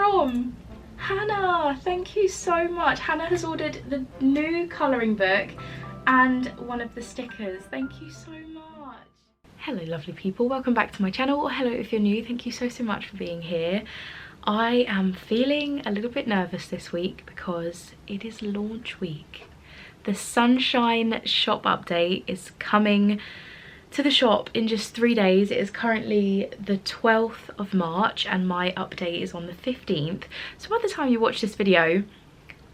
from? Hannah, thank you so much. Hannah has ordered the new colouring book and one of the stickers. Thank you so much. Hello lovely people, welcome back to my channel, or hello if you're new. Thank you so much for being here. I am feeling a little bit nervous this week because it is launch week. The Sunshine shop update is coming to the shop in just 3 days. It is currently the 12th of March and my update is on the 15th. So by the time you watch this video,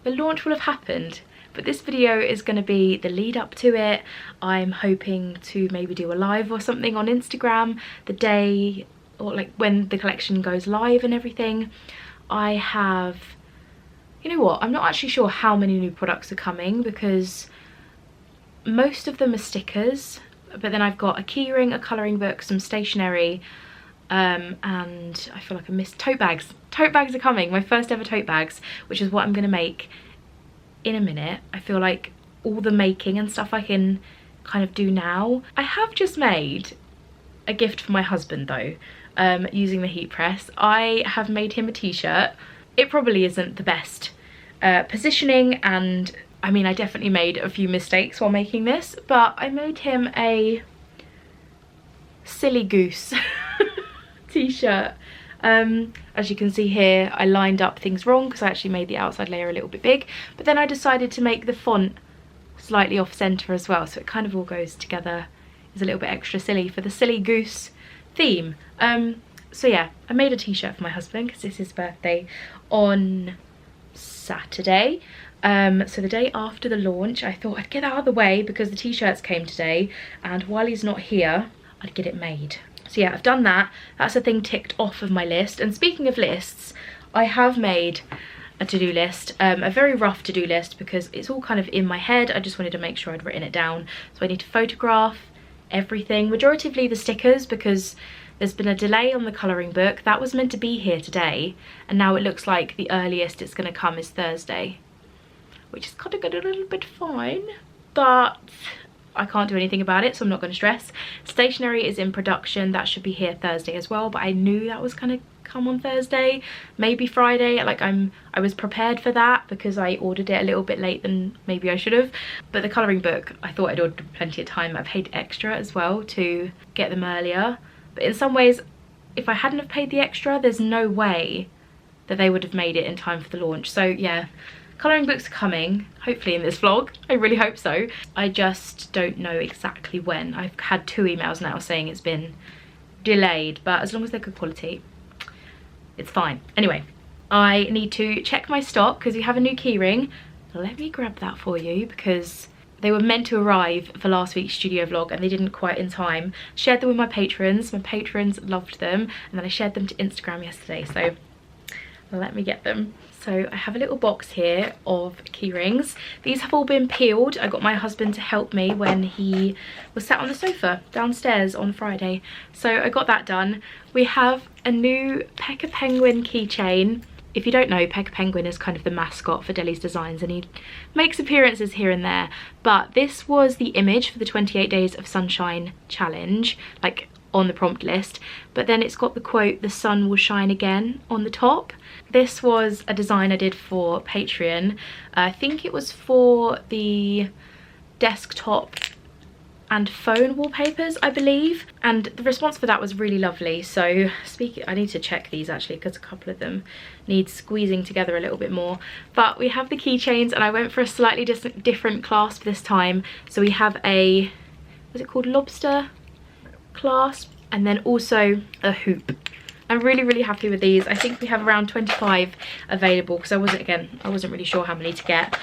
the launch will have happened. But this video is going to be the lead up to it. I'm hoping to maybe do a live or something on Instagram the day, or like when the collection goes live and everything. I have, you know what, I'm not actually sure how many new products are coming because most of them are stickers. But then I've got a keyring, a colouring book, some stationery, and I feel like I missed tote bags. Tote bags are coming, my first ever tote bags, which is what I'm going to make in a minute. I feel like all the making and stuff I can kind of do now. I have just made a gift for my husband though, using the heat press. I have made him a t-shirt. It probably isn't the best positioning, and I mean, I definitely made a few mistakes while making this, but I made him a silly goose t-shirt. As you can see here, I lined up things wrong because I actually made the outside layer a little bit big, but then I decided to make the font slightly off center as well, so it kind of all goes together. It's a little bit extra silly for the silly goose theme. So yeah, I made a t-shirt for my husband because it's his birthday on Saturday. So the day after the launch, I thought I'd get out of the way because the t-shirts came today, and while he's not here, I'd get it made. So yeah, I've done that. That's a thing ticked off of my list. And speaking of lists, I have made a to-do list, a very rough to-do list because it's all kind of in my head. I just wanted to make sure I'd written it down. So I need to photograph everything, majoritively the stickers, because there's been a delay on the colouring book. That was meant to be here today, and now it looks like the earliest it's going to come is Thursday, which is kind of a little bit fine, but I can't do anything about it, so I'm not going to stress. Stationery is in production. That should be here Thursday as well, but I knew that was going to come on Thursday, maybe Friday. Like I was prepared for that because I ordered it a little bit late than maybe I should have. But the colouring book, I thought I'd ordered plenty of time. I paid extra as well to get them earlier. But in some ways, if I hadn't have paid the extra, there's no way that they would have made it in time for the launch. So yeah, colouring books are coming, hopefully in this vlog. I really hope so. I just don't know exactly when. I've had 2 emails now saying it's been delayed, but as long as they're good quality, it's fine. Anyway, I need to check my stock because we have a new keyring. Let me grab that for you because they were meant to arrive for last week's studio vlog and they didn't quite in time. Shared them with my patrons. My patrons loved them, and then I shared them to Instagram yesterday, so let me get them. So I have a little box here of key rings. These have all been peeled. I got my husband to help me when he was sat on the sofa downstairs on Friday. So I got that done. We have a new Pekka Penguin keychain. If you don't know, Pekka Penguin is kind of the mascot for Deli's Designs and he makes appearances here and there. But this was the image for the 28 Days of Sunshine challenge, like on the prompt list, but then it's got the quote, "The sun will shine again," on the top. This was a design I did for Patreon. I think it was for the desktop and phone wallpapers, I believe, and the response for that was really lovely. So I need to check these actually because a couple of them need squeezing together a little bit more. But we have the keychains and I went for a slightly different clasp this time. So we have a, what's it called, lobster clasp, and then also a hoop. I'm really happy with these. I think we have around 25 available because I wasn't really sure how many to get.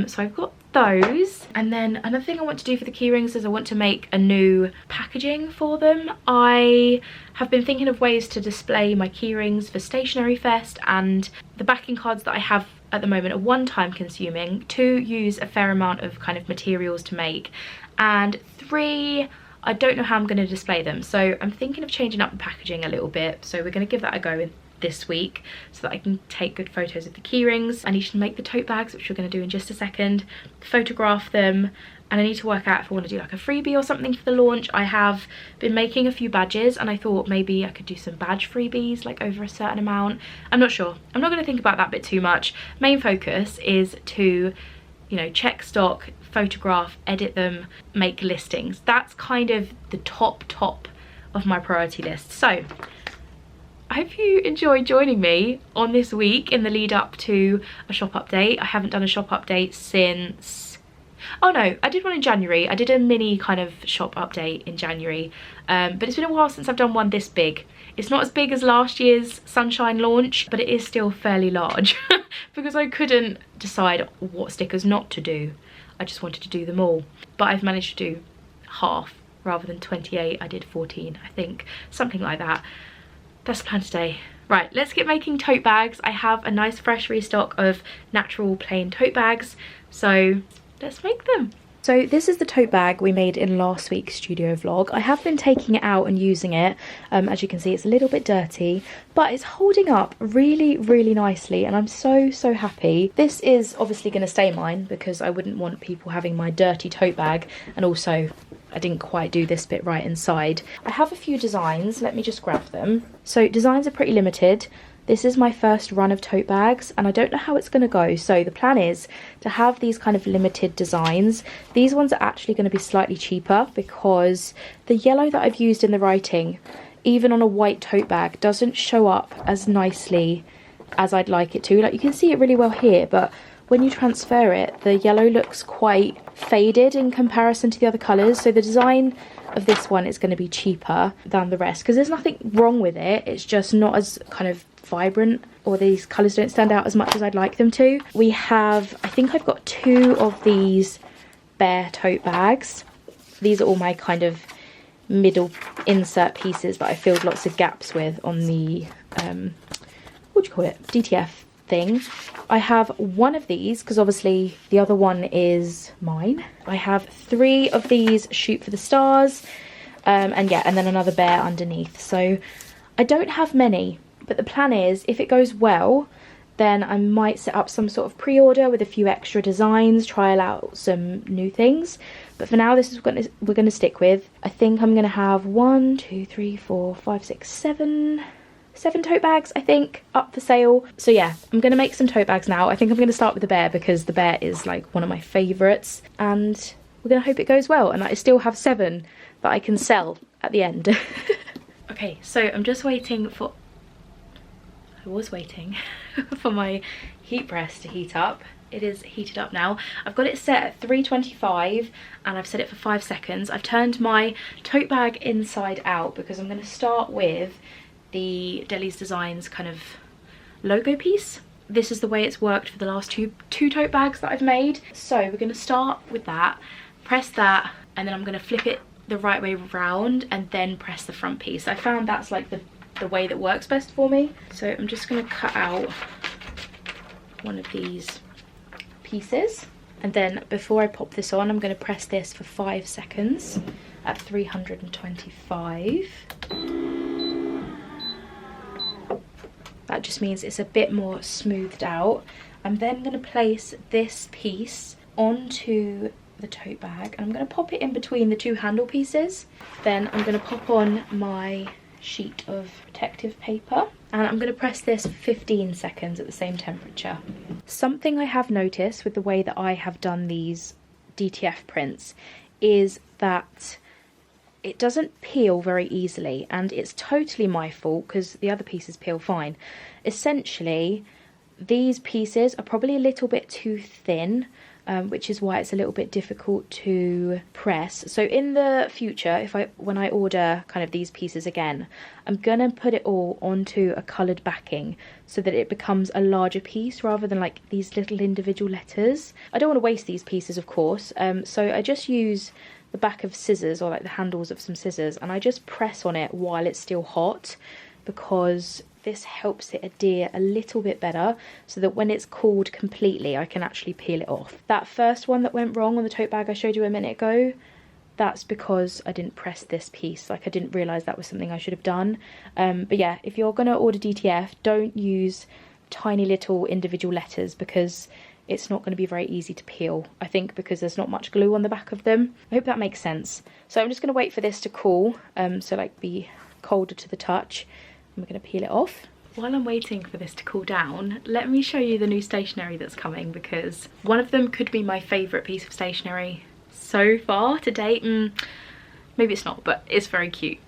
So I've got those. And then another thing I want to do for the key rings is I want to make a new packaging for them. I have been thinking of ways to display my key rings for Stationery Fest, and the backing cards that I have at the moment are 1, time consuming, 2, use a fair amount of kind of materials to make, and 3, I don't know how I'm going to display them. So I'm thinking of changing up the packaging a little bit. So we're going to give that a go in this week so that I can take good photos of the key rings. I need to make the tote bags, which we're going to do in just a second, photograph them, and I need to work out if I want to do like a freebie or something for the launch. I have been making a few badges and I thought maybe I could do some badge freebies, like over a certain amount. I'm not sure. I'm not going to think about that bit too much. Main focus is to, you know, check stock, photograph, edit them, make listings. That's kind of the top of my priority list. So I hope you enjoyed joining me on this week in the lead up to a shop update. I haven't done a shop update since, oh no, I did one in January. I did a mini kind of shop update in January, but it's been a while since I've done one this big. It's not as big as last year's Sunshine launch, but it is still fairly large because I couldn't decide what stickers not to do. I just wanted to do them all, but I've managed to do half rather than 28. I did 14, I think, something like that. That's the plan today. Right, let's get making tote bags. I have a nice fresh restock of natural plain tote bags, so let's make them. So this is the tote bag we made in last week's studio vlog. I have been taking it out and using it. As you can see, it's a little bit dirty, but it's holding up really, really nicely, and I'm so happy. This is obviously going to stay mine because I wouldn't want people having my dirty tote bag, and also I didn't quite do this bit right inside. I have a few designs. Let me just grab them. So designs are pretty limited. This is my first run of tote bags and I don't know how it's going to go. So the plan is to have these kind of limited designs. These ones are actually going to be slightly cheaper because the yellow that I've used in the writing, even on a white tote bag, doesn't show up as nicely as I'd like it to. Like, you can see it really well here, but when you transfer it, the yellow looks quite faded in comparison to the other colours. So the design of this one is going to be cheaper than the rest because there's nothing wrong with it. It's just not as kind of vibrant, or these colours don't stand out as much as I'd like them to. We have, I think I've got 2 of these bear tote bags. These are all my kind of middle insert pieces that I filled lots of gaps with on the, what do you call it, DTF thing. I have 1 of these because obviously the other one is mine. I have 3 of these shoot for the stars, and yeah, and then another bear underneath. So I don't have many, but the plan is if it goes well, then I might set up some sort of pre-order with a few extra designs, trial out some new things. But for now, this is what we're going to stick with. I think I'm going to have 1, 2, 3, 4, 5, 6, 7 tote bags, I think, up for sale. So yeah, I'm going to make some tote bags now. I think I'm going to start with the bear because the bear is like one of my favourites, and we're going to hope it goes well and I still have 7 that I can sell at the end. Okay, so I'm just waiting for, I was waiting for my heat press to heat up. It is heated up now. I've got it set at 325 and I've set it for 5 seconds. I've turned my tote bag inside out because I'm going to start with the Diaries Designs kind of logo piece. This is the way it's worked for the last two tote bags that I've made. So we're going to start with that, press that, and then I'm going to flip it the right way around and then press the front piece. I found that's like the way that works best for me. So I'm just going to cut out one of these pieces, and then before I pop this on, I'm going to press this for 5 seconds at 325. That just means it's a bit more smoothed out. I'm then going to place this piece onto the tote bag and I'm going to pop it in between the 2 handle pieces. Then I'm going to pop on my sheet of protective paper and I'm going to press this for 15 seconds at the same temperature. Something I have noticed with the way that I have done these DTF prints is that it doesn't peel very easily, and it's totally my fault because the other pieces peel fine. Essentially, these pieces are probably a little bit too thin, which is why it's a little bit difficult to press. So in the future, when I order kind of these pieces again, I'm gonna put it all onto a coloured backing so that it becomes a larger piece rather than like these little individual letters. I don't want to waste these pieces, of course, so I just use the back of scissors, or like the handles of some scissors, and I just press on it while it's still hot because this helps it adhere a little bit better so that when it's cooled completely I can actually peel it off. That first one that went wrong on the tote bag I showed you a minute ago, that's because I didn't press this piece. Like, I didn't realise that was something I should have done. But yeah, if you're going to order DTF, don't use tiny little individual letters because it's not going to be very easy to peel, I think, because there's not much glue on the back of them. I hope that makes sense. So I'm just going to wait for this to cool, so like be colder to the touch, and we're going to peel it off. While I'm waiting for this to cool down, let me show you the new stationery that's coming, because one of them could be my favourite piece of stationery so far to date. Maybe it's not, but it's very cute.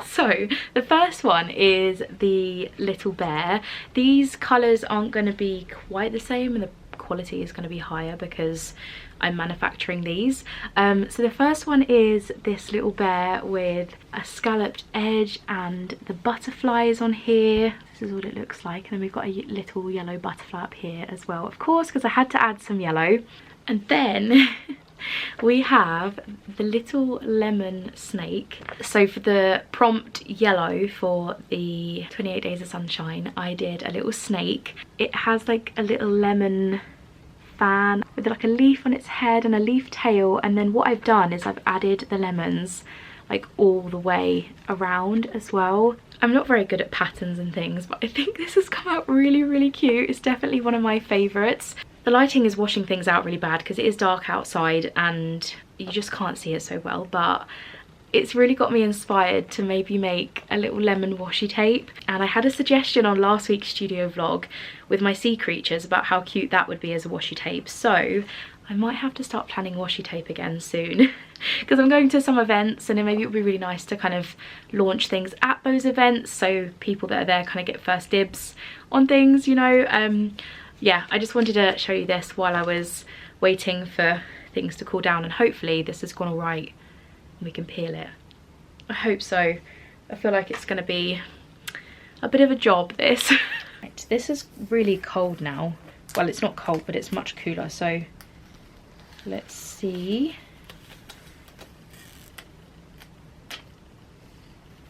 So the first one is the little bear. These colours aren't going to be quite the same, and the quality is going to be higher because I'm manufacturing these. So the first one is this little bear with a scalloped edge, and the butterflies on here. This is what it looks like, and then we've got a little yellow butterfly up here as well, of course, because I had to add some yellow. And then we have the little lemon snake. So for the prompt yellow for the 28 Days of Sunshine, I did a little snake. It has like a little lemon fan with like a leaf on its head and a leaf tail, and then what I've done is I've added the lemons like all the way around as well. I'm not very good at patterns and things, but I think this has come out really, really cute. It's definitely one of my favourites. The lighting is washing things out really bad because it is dark outside and you just can't see it so well, but it's really got me inspired to maybe make a little lemon washi tape. And I had a suggestion on last week's studio vlog with my sea creatures about how cute that would be as a washi tape, so I might have to start planning washi tape again soon because I'm going to some events, and then maybe it would be really nice to kind of launch things at those events so people that are there kind of get first dibs on things, you know. Yeah, I just wanted to show you this while I was waiting for things to cool down, and hopefully this has gone all right and we can peel it. I hope so. I feel like it's going to be a bit of a job, this. Right, this is really cold now. Well, it's not cold, but it's much cooler, so let's see.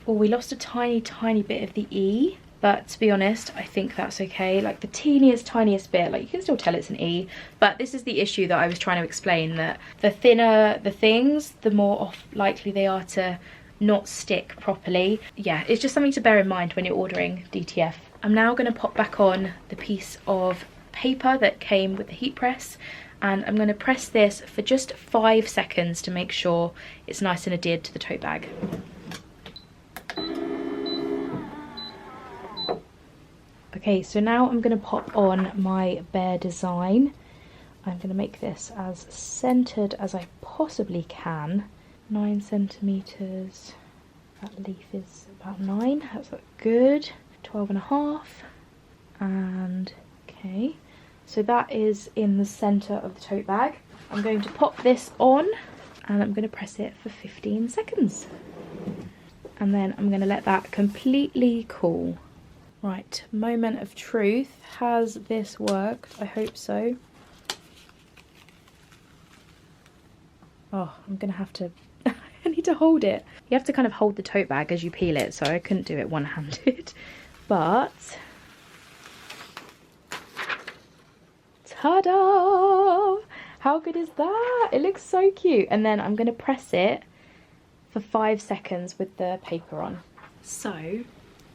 Oh, we lost a tiny bit of the E, but to be honest, I think that's okay. Like the tiniest bit, like you can still tell it's an E, but this is the issue that I was trying to explain, that the thinner the things, the more likely they are to not stick properly. Yeah, it's just something to bear in mind when you're ordering DTF. I'm now going to pop back on the piece of paper that came with the heat press, and I'm going to press this for just 5 seconds to make sure it's nice and adhered to the tote bag. Okay, so now I'm going to pop on my bear design. I'm going to make this as centered as I possibly can. 9 centimeters. That leaf is about 9. That's good. 12.5. And okay, so that is in the center of the tote bag. I'm going to pop this on, and I'm going to press it for 15 seconds. And then I'm going to let that completely cool. Right, moment of truth. Has this worked? I hope so. Oh, I'm gonna have to, I need to hold it. You have to kind of hold the tote bag as you peel it, so I couldn't do it one-handed. But, ta-da! How good is that? It looks so cute. And then I'm gonna press it for 5 seconds with the paper on. So,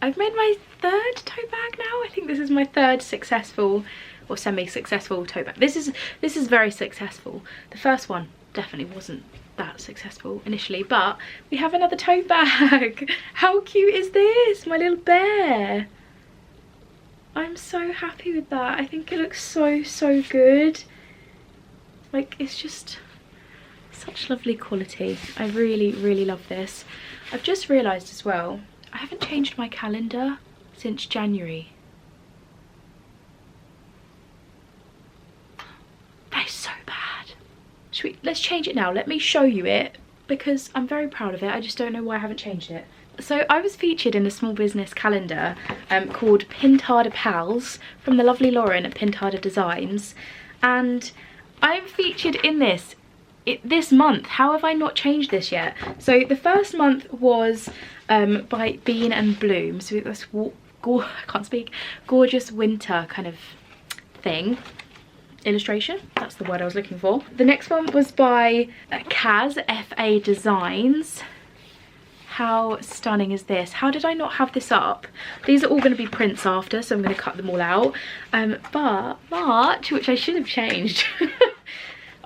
I've made my 3rd tote bag now. I think this is my 3rd successful or semi-successful tote bag. This is very successful. The first one definitely wasn't that successful initially, but we have another tote bag. How cute is this? My little bear. I'm so happy with that. I think it looks so good. Like, it's just such lovely quality. I really love this. I've just realised as well, I haven't changed my calendar since January. That is so bad. Let's change it now. Let me show you it, because I'm very proud of it. I just don't know why I haven't changed it. So I was featured in a small business calendar called Pintada Pals from the lovely Lauren at Pintada Designs, and I'm featured in this this month. How have I not changed this yet? So the first month was by Bean and Bloom, so it was I can't speak, gorgeous winter kind of thing. illustration, that's the word I was looking for. The next one was by Kaz, FA Designs. How stunning is this? How did I not have this up? These are all going to be prints after, so I'm going to cut them all out. But March, which I should have changed.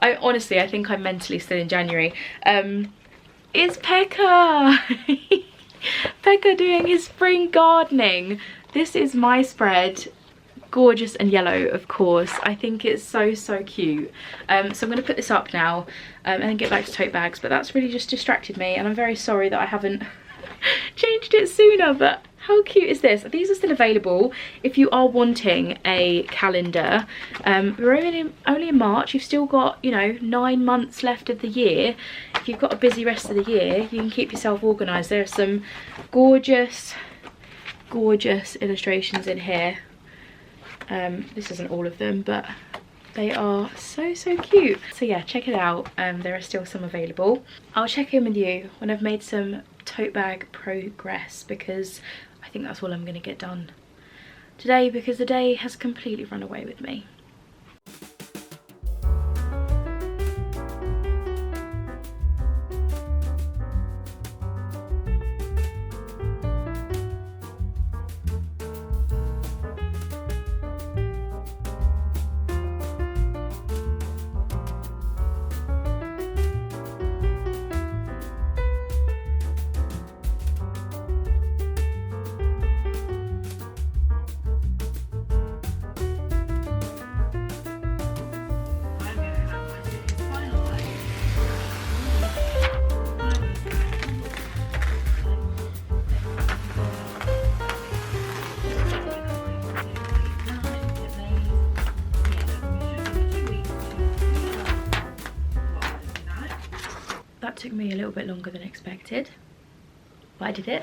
I think I'm mentally still in January. Is Pekka. Pekka doing his spring gardening. This is my spread. Gorgeous and yellow, of course. I think it's so cute. So I'm going to put this up now and then get back to tote bags, but that's really just distracted me, and I'm very sorry that I haven't changed it sooner. But how cute is this? These are still available if you are wanting a calendar. We're only in March. You've still got, you know, 9 months left of the year. If you've got a busy rest of the year, you can keep yourself organised. There are some gorgeous illustrations in here. This isn't all of them, but they are so cute. So yeah, check it out. There are still some available. I'll check in with you when I've made some tote bag progress, because I think that's all I'm going to get done today, because the day has completely run away with me. That took me a little bit longer than expected, but I did it.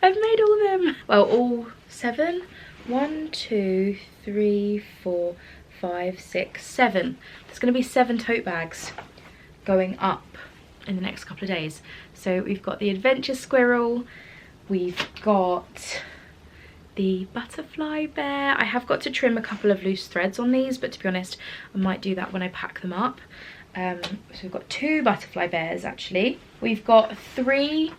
I've made all of them. Well, all 7. 1, 2, 3, 4, 5, 6, 7. There's going to be 7 tote bags going up in the next couple of days. So we've got the adventure squirrel, we've got the butterfly bear. I have got to trim a couple of loose threads on these, but to be honest, I might do that when I pack them up. So we've got 2 butterfly bears actually. We've got 3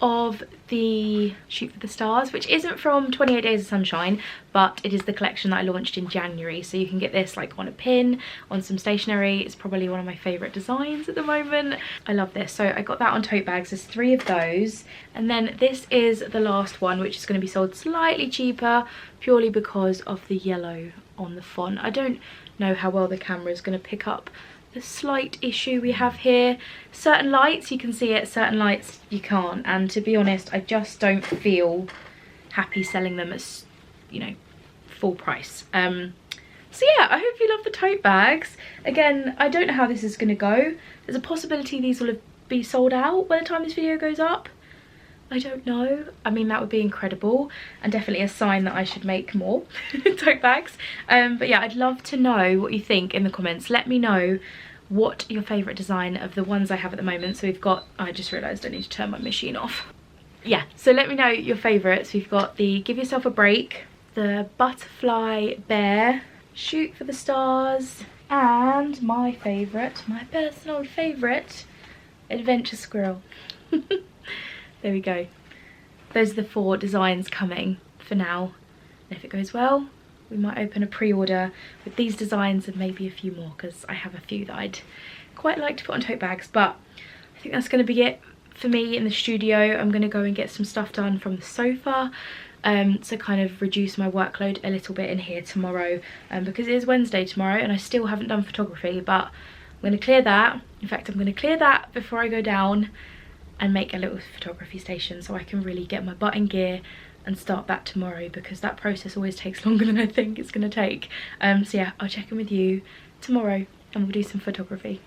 of the Shoot for the Stars, which isn't from 28 Days of Sunshine, but it is the collection that I launched in January. So you can get this like on a pin, on some stationery. It's probably one of my favourite designs at the moment. I love this. So I got that on tote bags. There's 3 of those. And then this is the last one, which is going to be sold slightly cheaper, purely because of the yellow on the font. I don't know how well the camera is going to pick up the slight issue we have here. Certain lights you can see it, certain lights you can't, and to be honest, I just don't feel happy selling them at, you know, full price. So yeah, I hope you love the tote bags. Again, I don't know how this is going to go. There's a possibility these will be sold out by the time this video goes up. I don't know. I mean, that would be incredible, and definitely a sign that I should make more tote bags. But yeah, I'd love to know what you think in the comments. Let me know what your favourite design of the ones I have at the moment. So we've got, I just realised I need to turn my machine off. Yeah, so let me know your favourites. We've got the Give Yourself a Break, the Butterfly Bear, Shoot for the Stars, and my favourite, my personal favourite, Adventure Squirrel. There we go. Those are the 4 designs coming for now. And if it goes well, we might open a pre-order with these designs and maybe a few more, because I have a few that I'd quite like to put on tote bags. But I think that's going to be it for me in the studio. I'm going to go and get some stuff done from the sofa to kind of reduce my workload a little bit in here tomorrow, because it is Wednesday tomorrow and I still haven't done photography. But I'm going to clear that. In fact, I'm going to clear that before I go down and make a little photography station, so I can really get my butt in gear and start that tomorrow, because that process always takes longer than I think it's going to take. So yeah, I'll check in with you tomorrow and we'll do some photography.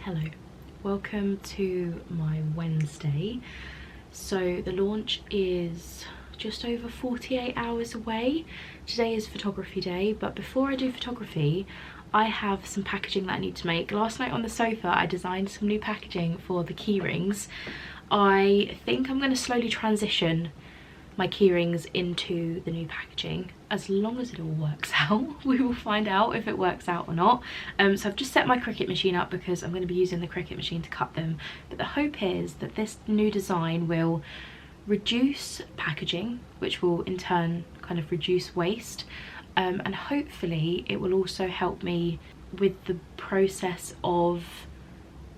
Hello, welcome to my Wednesday. So the launch is just over 48 hours away. Today is photography day, but before I do photography, I have some packaging that I need to make. Last night on the sofa, I designed some new packaging for the key rings. I think I'm going to slowly transition my keyrings into the new packaging, as long as it all works out. We will find out if it works out or not. So I've just set my Cricut machine up because I'm going to be using the Cricut machine to cut them, but the hope is that this new design will reduce packaging, which will in turn kind of reduce waste, and hopefully it will also help me with the process of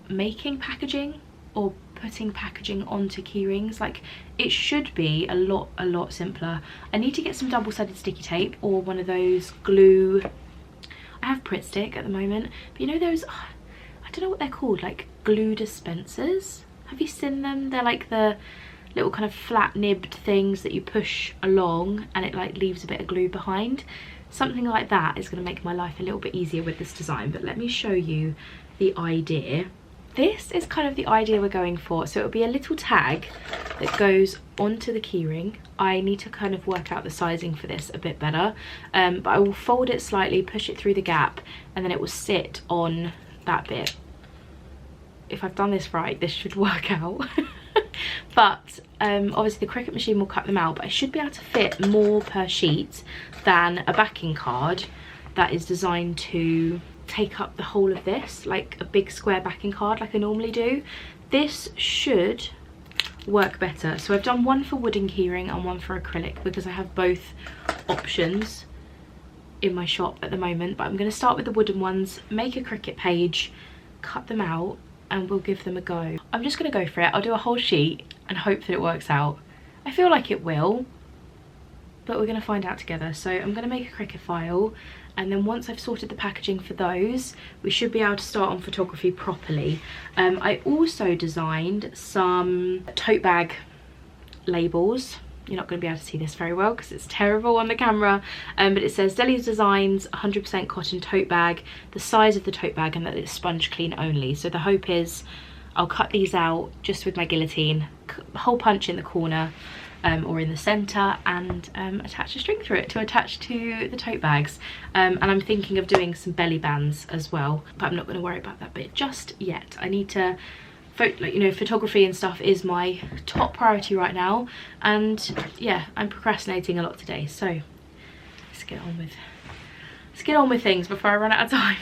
making packaging or putting packaging onto keyrings. Like, it should be a lot simpler. I need to get some double-sided sticky tape or one of those glue. I have Pritt Stick at the moment, but you know those, I don't know what they're called, like glue dispensers? Have you seen them? They're like the little kind of flat nibbed things that you push along and it like leaves a bit of glue behind. Something like that is going to make my life a little bit easier with this design, but let me show you the idea. This is kind of the idea we're going for. So it'll be a little tag that goes onto the keyring. I need to kind of work out the sizing for this a bit better, but I will fold it slightly, push it through the gap, and then it will sit on that bit. If I've done this right, this should work out. But obviously the Cricut machine will cut them out, but I should be able to fit more per sheet than a backing card that is designed to take up the whole of this, like a big square backing card like I normally do. This should work better. So I've done one for wooden keyring and one for acrylic because I have both options in my shop at the moment, but I'm going to start with the wooden ones, make a Cricut page, cut them out, and we'll give them a go. I'm just going to go for it. I'll do a whole sheet and hope that it works out. I feel like it will, but we're going to find out together. So I'm going to make a Cricut file, and then once I've sorted the packaging for those, we should be able to start on photography properly. I also designed some tote bag labels. You're not going to be able to see this very well because it's terrible on the camera, but it says Deli's Designs 100% cotton tote bag, the size of the tote bag, and that it's sponge clean only. So the hope is I'll cut these out just with my guillotine, hole punch in the corner or in the center, and attach a string through it to attach to the tote bags. And I'm thinking of doing some belly bands as well, but I'm not going to worry about that bit just yet. I need to, like, you know, photography and stuff is my top priority right now, and yeah, I'm procrastinating a lot today, so let's get on with things before I run out of time.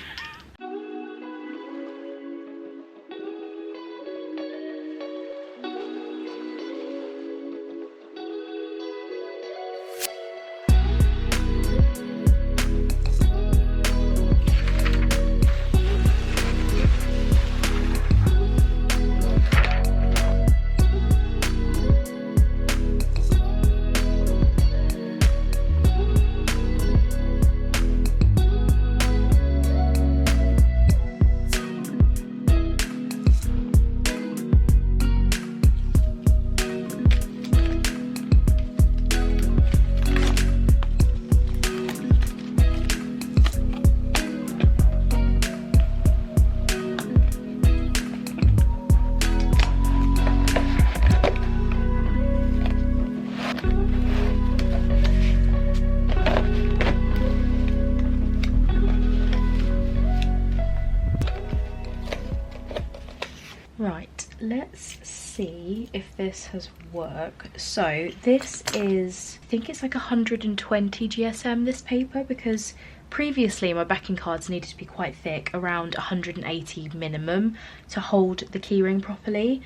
Right, let's see if this has worked. So this is, I think it's like 120 GSM, this paper, because previously my backing cards needed to be quite thick, around 180 minimum, to hold the keyring properly.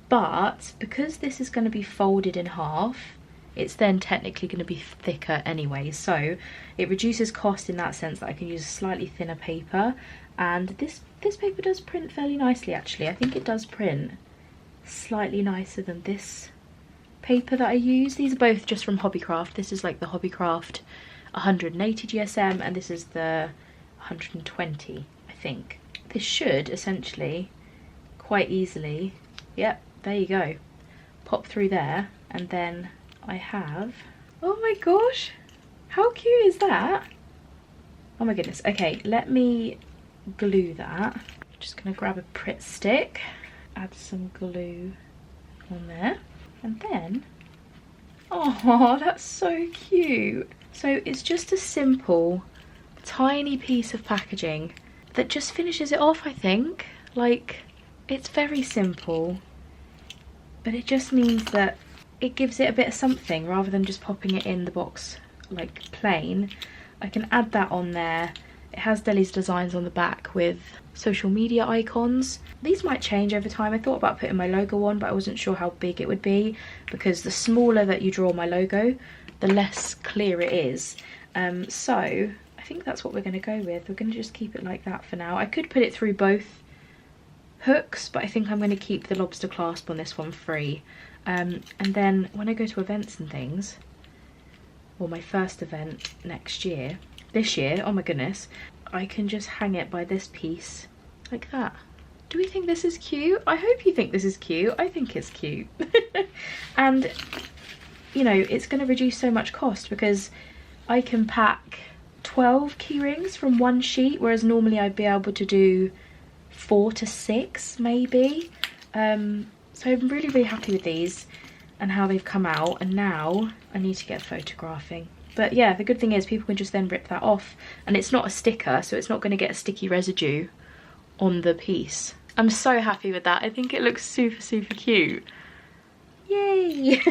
But because this is going to be folded in half, it's then technically going to be thicker anyway, so it reduces cost in that sense that I can use a slightly thinner paper. And this paper does print fairly nicely, actually. I think it does print slightly nicer than this paper that I use. These are both just from Hobbycraft. This is like the Hobbycraft 180 GSM, and this is the 120, I think. This should essentially quite easily, yep, there you go, pop through there, and then I have, oh my gosh, how cute is that? Oh my goodness. Okay, let me glue that. I'm just gonna grab a Pritt stick, add some glue on there, and then, oh, that's so cute. So it's just a simple tiny piece of packaging that just finishes it off, I think. Like, it's very simple, but it just means that it gives it a bit of something rather than just popping it in the box like plain. I can add that on there. It has Deli's designs on the back with social media icons. These might change over time. I thought about putting my logo on, but I wasn't sure how big it would be, because the smaller that you draw my logo, the less clear it is. So I think that's what we're going to go with. We're going to just keep it like that for now. I could put it through both hooks, but I think I'm going to keep the lobster clasp on this one free. And then when I go to events and things, or my first event this year, oh my goodness, I can just hang it by this piece like that. Do we think this is cute? I hope you think this is cute. I think it's cute. And you know, it's going to reduce so much cost because I can pack 12 key rings from one sheet, whereas normally I'd be able to do 4 to 6 maybe. So I'm really, really happy with these and how they've come out, and now I need to get photographing. But yeah, the good thing is people can just then rip that off, and it's not a sticker, so it's not going to get a sticky residue on the piece. I'm so happy with that. I think it looks super, super cute. Yay!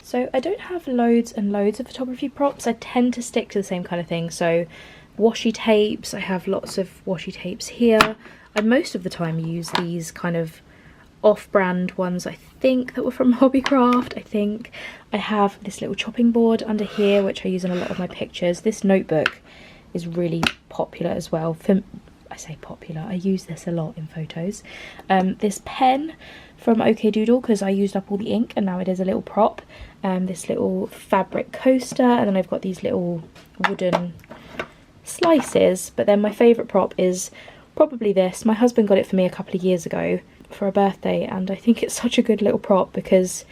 So I don't have loads and loads of photography props. I tend to stick to the same kind of thing. So washi tapes, I have lots of washi tapes here. I most of the time use these kind of off-brand ones, I think, that were from Hobbycraft. I think I have this little chopping board under here, which I use in a lot of my pictures. This notebook is really popular as well. I say popular, I use this a lot in photos. This pen from OK Doodle, because I used up all the ink and now it is a little prop. This little fabric coaster, and then I've got these little wooden slices. But then my favourite prop is probably this. My husband got it for me a couple of years ago for a birthday, and I think it's such a good little prop because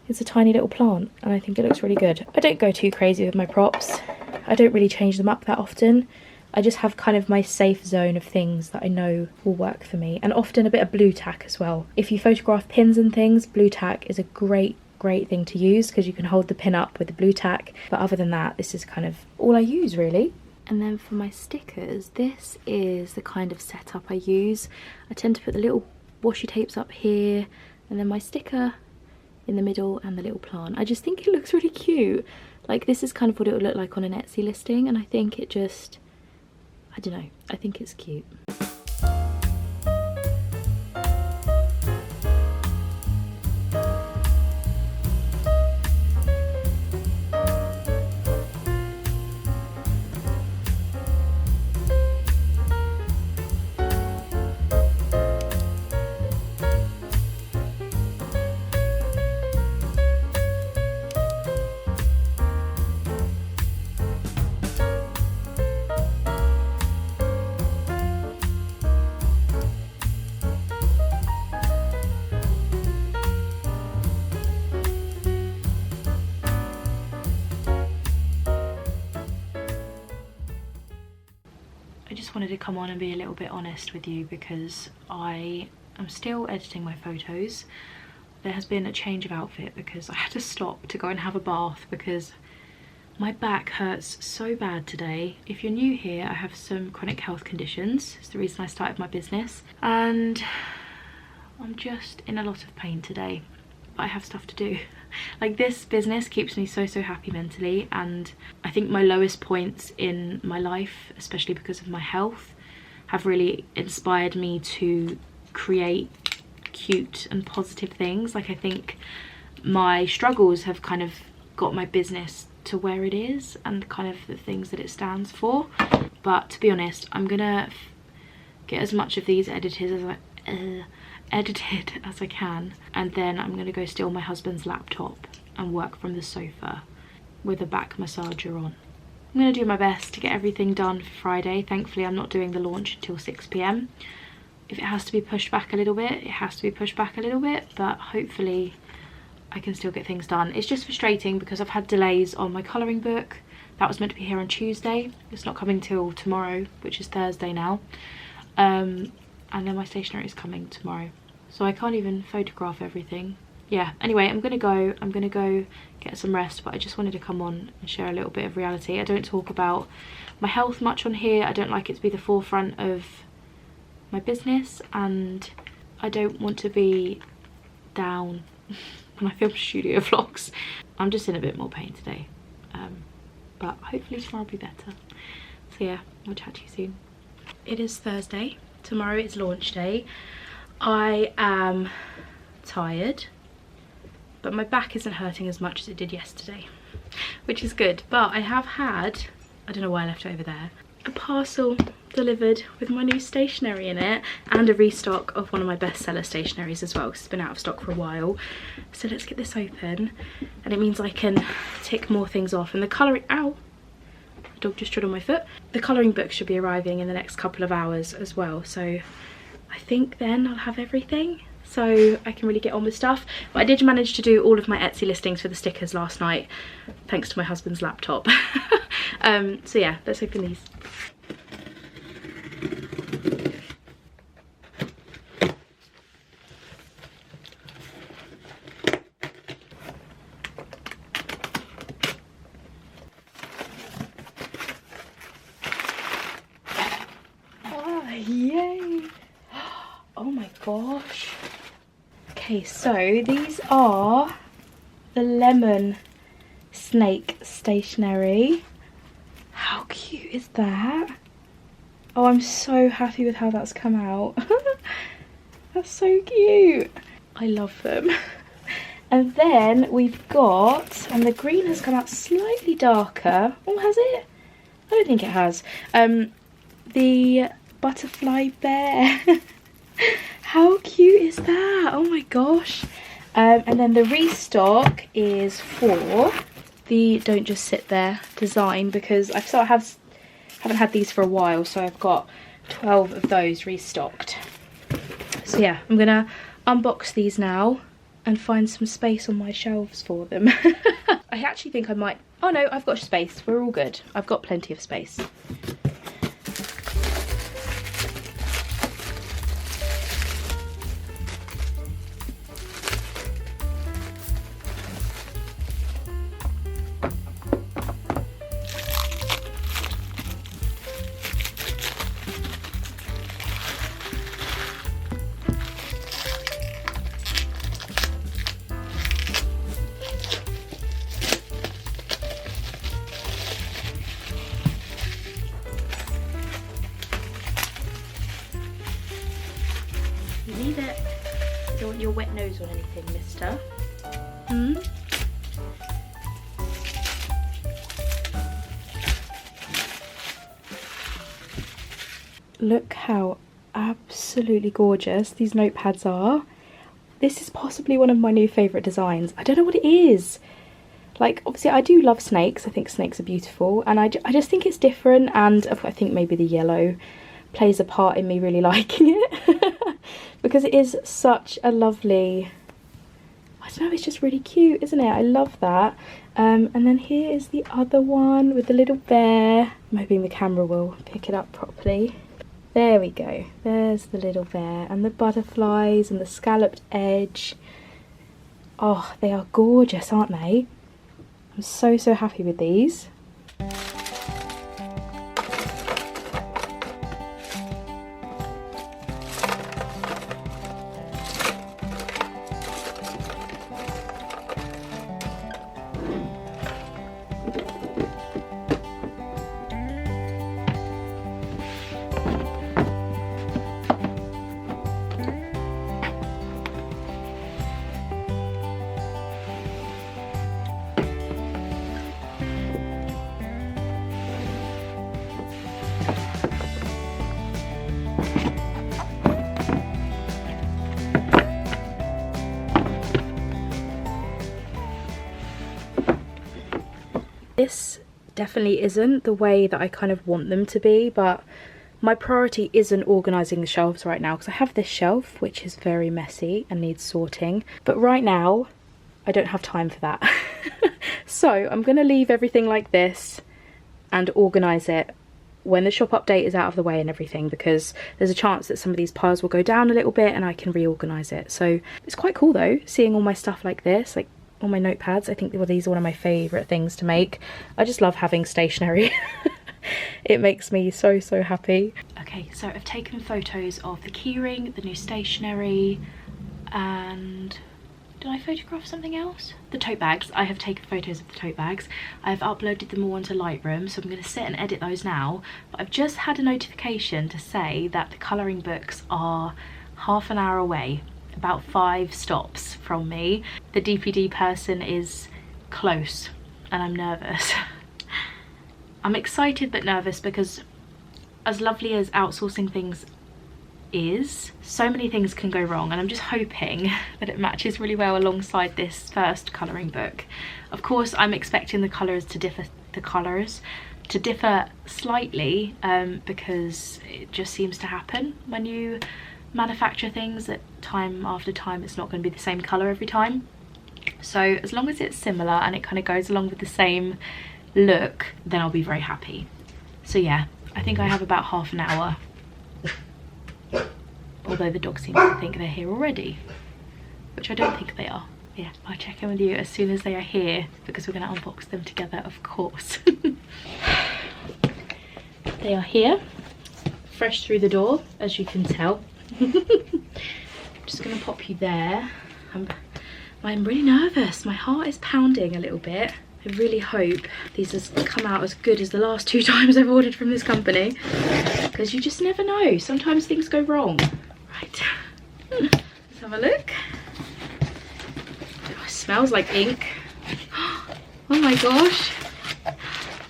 it's a tiny little plant and I think it looks really good. I don't go too crazy with my props. I don't really change them up that often. I just have kind of my safe zone of things that I know will work for me, and often a bit of blue tack as well. If you photograph pins and things, blue tack is a great thing to use because you can hold the pin up with the blue tack. But other than that, this is kind of all I use really. And then for my stickers, this is the kind of setup I use. I tend to put the little washi tapes up here, and then my sticker in the middle and the little plant. I just think it looks really cute. Like, this is kind of what it would look like on an Etsy listing, and I think it just, I don't know, I think it's cute. Wanted to come on and be a little bit honest with you because I am still editing my photos. There has been a change of outfit because I had to stop to go and have a bath because my back hurts so bad today. If you're new here, I have some chronic health conditions. It's the reason I started my business, and I'm just in a lot of pain today, but I have stuff to do. Like, this business keeps me so happy mentally, and I think my lowest points in my life, especially because of my health, have really inspired me to create cute and positive things. Like, I think my struggles have kind of got my business to where it is and kind of the things that it stands for. But to be honest, I'm gonna get as much of these edited as I can, and then I'm gonna go steal my husband's laptop and work from the sofa with a back massager on. I'm gonna do my best to get everything done for Friday. Thankfully I'm not doing the launch until 6 PM. If it has to be pushed back a little bit, it has to be pushed back a little bit, but hopefully I can still get things done. It's just frustrating because I've had delays on my colouring book. That was meant to be here on Tuesday. It's not coming till tomorrow, which is Thursday now. And then my stationery is coming tomorrow, so I can't even photograph everything. Yeah, anyway, I'm gonna go get some rest, but I just wanted to come on and share a little bit of reality. I don't talk about my health much on here. I don't like it to be the forefront of my business, and I don't want to be down when I film studio vlogs. I'm just in a bit more pain today, but hopefully tomorrow will be better. So yeah, I'll chat to you soon. It is Thursday. Tomorrow is launch day. I am tired, but my back isn't hurting as much as it did yesterday, which is good. But I have had, I don't know why I left it over there, a parcel delivered with my new stationery in it, and a restock of one of my bestseller stationeries as well, because it's been out of stock for a while. So let's get this open, and it means I can tick more things off. And the colouring, ow, the dog just trod on my foot. The colouring book should be arriving in the next couple of hours as well, so I think then I'll have everything, so I can really get on with stuff. But I did manage to do all of my Etsy listings for the stickers last night, thanks to my husband's laptop. So yeah, let's open these. Oh, yay! Oh my gosh. Okay, so these are the lemon snake stationery. How cute is that? Oh, I'm so happy with how that's come out. That's so cute. I love them. And then we've got, and the green has come out slightly darker. Oh, has it? I don't think it has. The butterfly bear. How cute is that? Oh my gosh. And then the restock is for the Don't Just Sit There design, because I haven't had these for a while, so I've got 12 of those restocked. So yeah, I'm gonna unbox these now and find some space on my shelves for them. I actually think I might, oh no, I've got space, we're all good. I've got plenty of space. Leave it. Don't want your wet nose on anything, mister. Look how absolutely gorgeous these notepads are. This is possibly one of my new favourite designs. I don't know what it is. Like, obviously I do love snakes. I think snakes are beautiful, and I just think it's different, and I think maybe the yellow plays a part in me really liking it. Because it is such a lovely, I don't know, it's just really cute, isn't it? I love that. And then here is the other one with the little bear. I'm hoping the camera will pick it up properly. There we go, there's the little bear, and the butterflies and the scalloped edge. Oh, they are gorgeous, aren't they? I'm so happy with these. This definitely isn't the way that I kind of want them to be, but my priority isn't organising the shelves right now, because I have this shelf which is very messy and needs sorting, but right now I don't have time for that. So I'm going to leave everything like this and organise it when the shop update is out of the way and everything, because there's a chance that some of these piles will go down a little bit and I can reorganise it. So it's quite cool though, seeing all my stuff like this, like all my notepads. I think these are one of my favourite things to make. I just love having stationery. It makes me so happy. Okay, so I've taken photos of the keyring, the new stationery, and Did I photograph something else? The tote bags. I have taken photos of the tote bags. I've uploaded them all onto Lightroom, so I'm going to sit and edit those now. But I've just had a notification to say that the colouring books are half an hour away, about 5 stops from me. The DPD person is close and I'm nervous. I'm excited but nervous because as lovely as outsourcing things is, so many things can go wrong, and I'm just hoping that it matches really well alongside this first colouring book. Of course, I'm expecting the colours to differ, slightly, because it just seems to happen when you manufacture things that time after time it's not going to be the same colour every time. So as long as it's similar and it kind of goes along with the same look, then I'll be very happy. So yeah, I think I have about half an hour. Although the dogs seem to think they're here already, which I don't think they are. Yeah, I'll check in with you as soon as they are here, because we're going to unbox them together, of course. They are here, fresh through the door, as you can tell. Just going to pop you there. I'm really nervous. My heart is pounding a little bit. I really hope these has come out as good as the last 2 times I've ordered from this company, because you just never know. Sometimes things go wrong. Right, let's have a look. Oh, it smells like ink. Oh my gosh. Yay.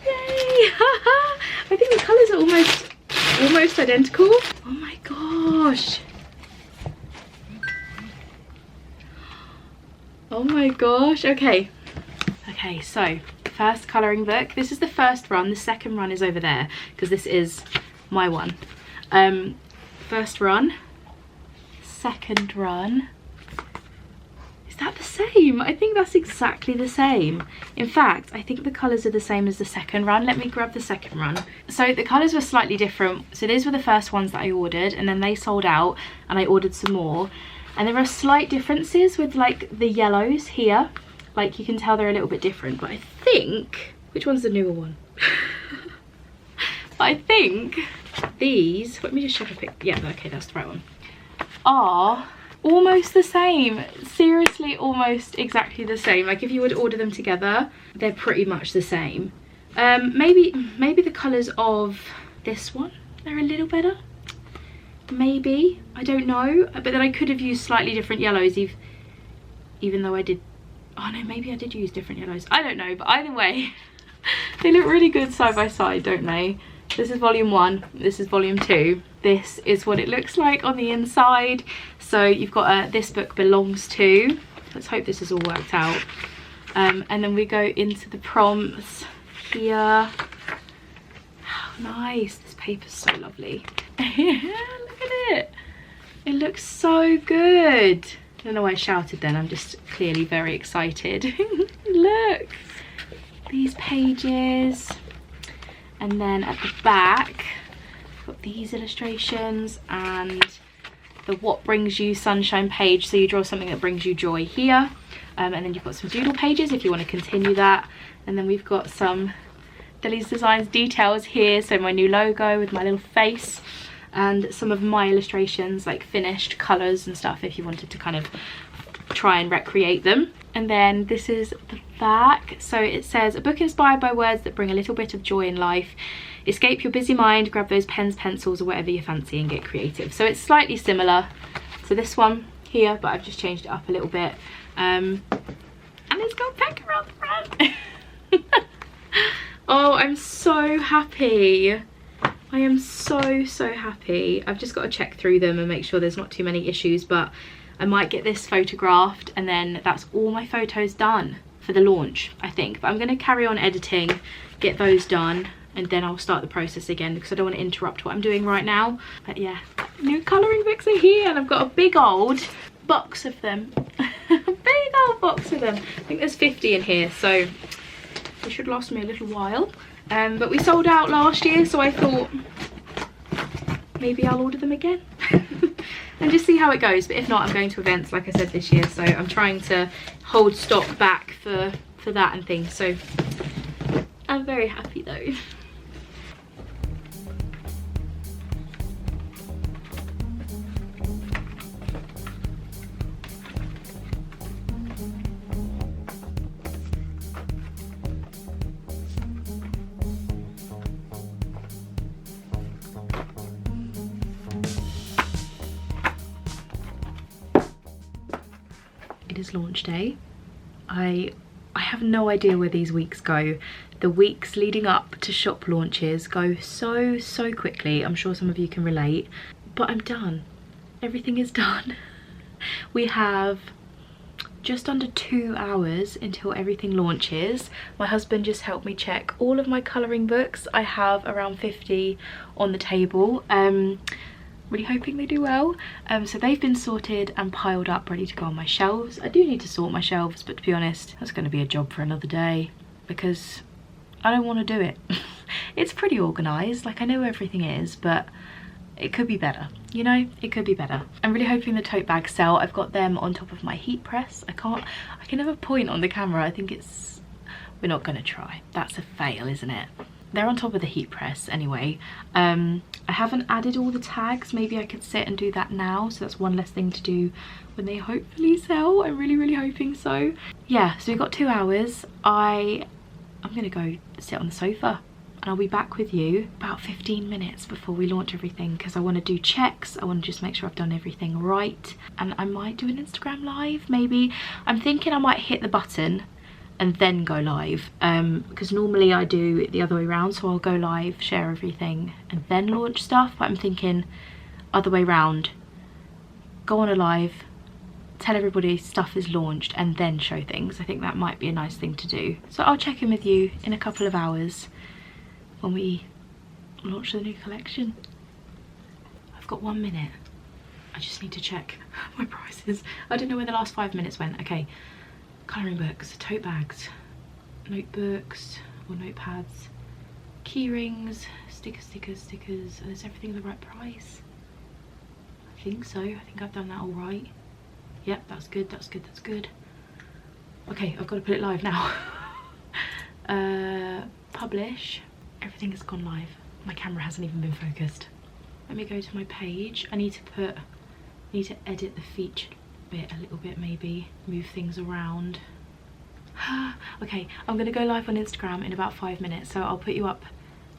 I think the colours are almost identical. Oh my gosh. Oh my gosh. Okay, so first colouring book. This is the first run. The second run is over there because this is my one. First run, second run. Is that the same? I think that's exactly the same. In fact, I think the colours are the same as the second run. Let me grab the second run. So the colours were slightly different. So these were the first ones that I ordered, and then they sold out and I ordered some more. And there are slight differences with like the yellows here. Like you can tell they're a little bit different, but I think, which one's the newer one? But I think these, let me just check a pic. Yeah, okay, that's the right one. Are almost the same. Seriously, almost exactly the same. Like if you would order them together, they're pretty much the same. Maybe the colours of this one, they're a little better. Maybe, I don't know. But then I could have used slightly different yellows, even though I did. Oh no, maybe I did use different yellows. I don't know, but either way, they look really good side by side, don't they? This is volume 1, this is volume 2. This is what it looks like on the inside. So you've got this book belongs to. Let's hope this is all worked out. And then we go into the prompts here. How nice, this paper's so lovely. Look at it. It looks so good. I don't know why I shouted then, I'm just clearly very excited. Look, these pages. And then at the back, we've got these illustrations and the what brings you sunshine page. So you draw something that brings you joy here. And then you've got some doodle pages if you want to continue that. And then we've got some Deli's Designs details here. So my new logo with my little face. And some of my illustrations, like finished colours and stuff, if you wanted to kind of try and recreate them. And then this is the back. So it says, a book inspired by words that bring a little bit of joy in life. Escape your busy mind, grab those pens, pencils, or whatever you fancy and get creative. So it's slightly similar to this one here, but I've just changed it up a little bit. And it's got Pekka around the front. Oh, I'm so happy. I am so happy. I've just got to check through them and make sure there's not too many issues, but I might get this photographed and then that's all my photos done for the launch, I think. But I'm going to carry on editing, get those done, and then I'll start the process again because I don't want to interrupt what I'm doing right now. But yeah, new colouring books are here and I've got a big old box of them. A big old box of them. I think there's 50 in here, so it should last me a little while. But we sold out last year, so I thought maybe I'll order them again and just see how it goes. But if not, I'm going to events like I said this year, so I'm trying to hold stock back for that and things. So I'm very happy though. it is launch day. I have no idea where these weeks go. The weeks leading up to shop launches go so quickly. I'm sure some of you can relate, but I'm done. Everything is done. We have just under 2 hours until everything launches. My husband just helped me check all of my colouring books. I have around 50 on the table. Really hoping they do well. So they've been sorted and piled up ready to go on my shelves. I do need to sort my shelves, but to be honest, that's going to be a job for another day because I don't want to do it. It's pretty organised, like I know where everything is, but it could be better, you know, it could be better. I'm really hoping the tote bags sell. I've got them on top of my heat press. I can never point on the camera. I think we're not gonna try. That's a fail, isn't it? They're on top of the heat press anyway. I haven't added all the tags. Maybe I could sit and do that now, so that's one less thing to do when they hopefully sell. I'm really hoping so. Yeah, so we've got 2 hours. I'm gonna go sit on the sofa. I'll be back with you about 15 minutes before we launch everything because I want to do checks. I want to just make sure I've done everything right, and I might do an Instagram live maybe. I'm thinking I might hit the button and then go live because normally I do it the other way around, so I'll go live, share everything and then launch stuff, but I'm thinking other way around, go on a live, tell everybody stuff is launched and then show things. I think that might be a nice thing to do. So I'll check in with you in a couple of hours when we launch the new collection. I've got 1 minute. I just need to check my prices. I don't know where the last 5 minutes went. Okay, colouring books, tote bags, notebooks or notepads, key rings, stickers. Oh, is everything the right price? I think so. I think I've done that all right. Yep, that's good. Okay, I've got to put it live now. Publish. Everything has gone live. My camera hasn't even been focused. Let me go to my page. I need to edit the feature bit a little bit, maybe move things around. Okay, I'm gonna go live on Instagram in about 5 minutes, so I'll put you up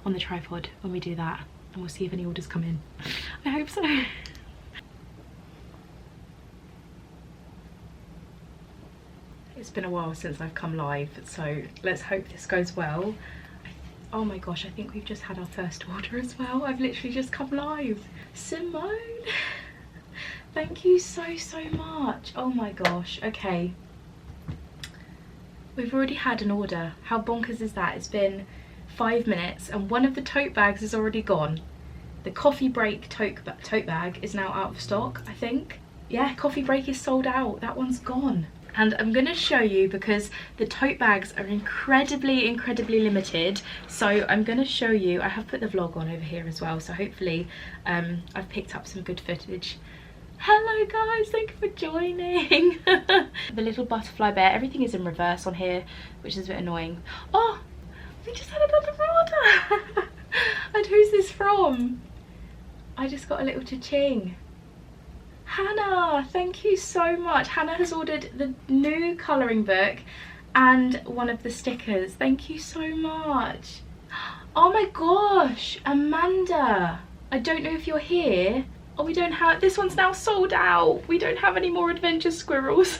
on the tripod when we do that, and we'll see if any orders come in. I hope so. It's been a while since I've come live, so let's hope this goes well. Oh my gosh, I think we've just had our first order as well. I've literally just come live. Simone, thank you so much. Oh my gosh, okay. We've already had an order. How bonkers is that? It's been 5 minutes and one of the tote bags is already gone. The coffee break tote bag is now out of stock, I think. Yeah, coffee break is sold out. That one's gone. And I'm going to show you because the tote bags are incredibly limited, so I'm going to show you. I have put the vlog on over here as well, so hopefully I've picked up some good footage. Hello guys, thank you for joining. The little butterfly bear, everything is in reverse on here, which is a bit annoying. Oh, we just had another order. And who's this from? I just got a little cha-ching. Hannah, thank you so much. Hannah has ordered the new colouring book and one of the stickers. Thank you so much. Oh my gosh, Amanda. I don't know if you're here. Oh, we don't have, this one's now sold out. We don't have any more adventure squirrels.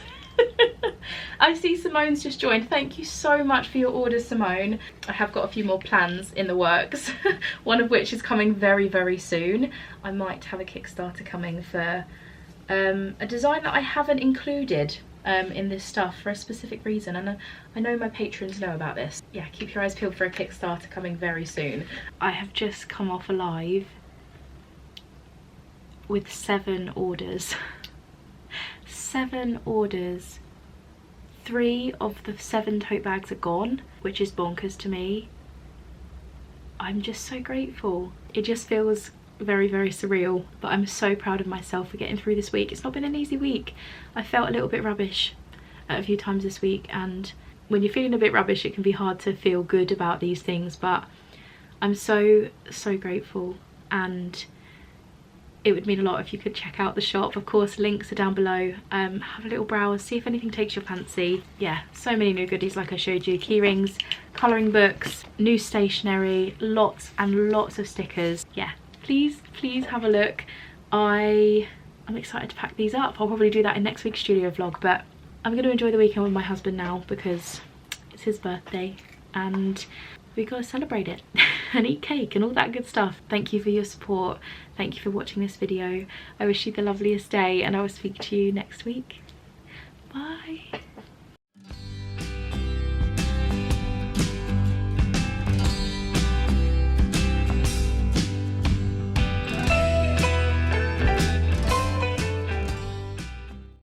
I see Simone's just joined. Thank you so much for your order, Simone. I have got a few more plans in the works, one of which is coming very soon. I might have a Kickstarter coming for a design that I haven't included in this stuff for a specific reason, and I know my patrons know about this. Yeah, keep your eyes peeled for a Kickstarter coming very soon. I have just come off a live with 7 orders. 7 orders. 3 of the 7 tote bags are gone, which is bonkers to me. I'm just so grateful. It just feels very surreal, but I'm so proud of myself for getting through this week. It's not been an easy week. I felt a little bit rubbish a few times this week, and when you're feeling a bit rubbish it can be hard to feel good about these things, but I'm so grateful, and it would mean a lot if you could check out the shop. Of course, links are down below. Have a little browse, see if anything takes your fancy. Yeah, so many new goodies like I showed you. Key rings, colouring books, new stationery, lots and lots of stickers. Yeah, please have a look. I'm excited to pack these up. I'll probably do that in next week's studio vlog, but I'm going to enjoy the weekend with my husband now because it's his birthday and we gotta celebrate it and eat cake and all that good stuff. Thank you for your support. Thank you for watching this video. I wish you the loveliest day and I will speak to you next week. Bye.